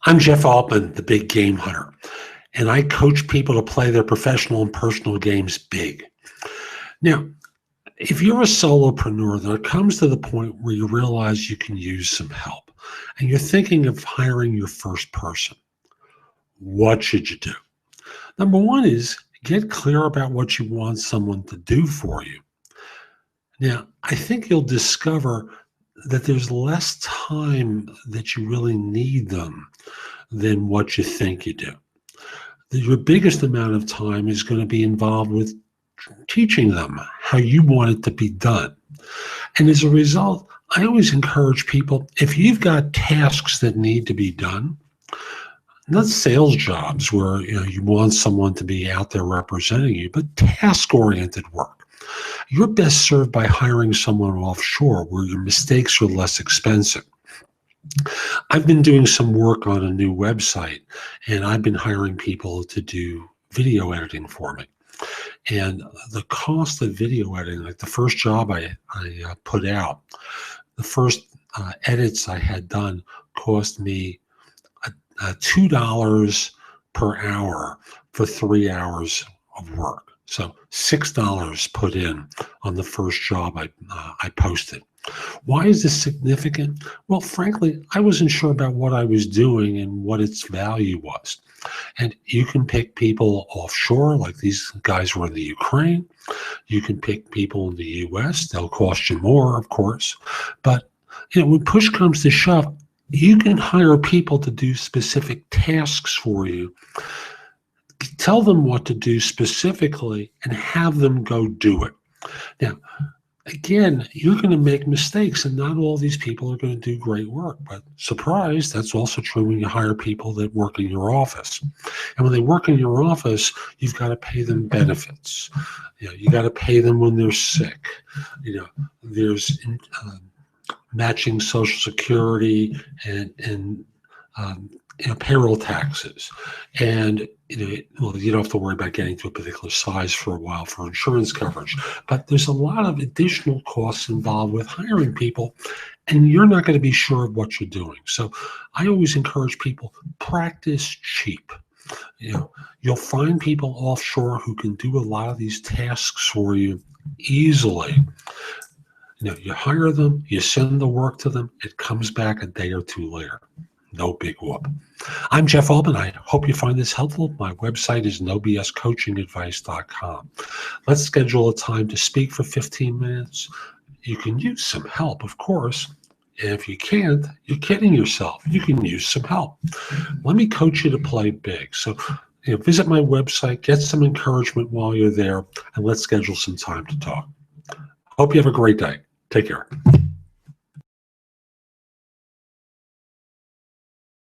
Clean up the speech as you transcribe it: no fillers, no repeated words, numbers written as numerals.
I'm Jeff Altman, the big game hunter, and I coach people to play their professional and personal games big. Now, if you're a solopreneur, there comes to the point where you realize you can use some help and you're thinking of hiring your first person. What should you do? Number one is get clear about what you want someone to do for you. Now, I think you'll discover that there's less time that you really need them than what you think you do. Your biggest amount of time is going to be involved with teaching them how you want it to be done. And as a result, I always encourage people, if you've got tasks that need to be done, not sales jobs where you want someone to be out there representing you, but task-oriented work. You're best served by hiring someone offshore where your mistakes are less expensive. I've been doing some work on a new website, and I've been hiring people to do video editing for me. And the cost of video editing, like the first job I put out, the first edits I had done cost me $2 per hour for 3 hours of work. So $6 put in on the first job I posted. Why is this significant? Well, frankly, I wasn't sure about what I was doing and what its value was. And you can pick people offshore, like these guys were in the Ukraine. You can pick people in the US. They'll cost you more, of course. But when push comes to shove, you can hire people to do specific tasks for you. Tell them what to do specifically and have them go do it. Now, again, you're going to make mistakes, and not all these people are going to do great work. But surprise, that's also true when you hire people that work in your office. And when they work in your office, you've got to pay them benefits. You got to pay them when they're sick. There's matching Social Security and payroll taxes. And you don't have to worry about getting to a particular size for a while for insurance coverage. But there's a lot of additional costs involved with hiring people, and you're not going to be sure of what you're doing. So I always encourage people, practice cheap. You'll find people offshore who can do a lot of these tasks for you easily. You hire them, you send the work to them, it comes back a day or two later. No big whoop. I'm Jeff Altman. I hope you find this helpful. My website is nobscoachingadvice.com. Let's schedule a time to speak for 15 minutes. You can use some help, of course. And if you can't, you're kidding yourself. You can use some help. Let me coach you to play big. So visit my website, get some encouragement while you're there, and let's schedule some time to talk. Hope you have a great day. Take care.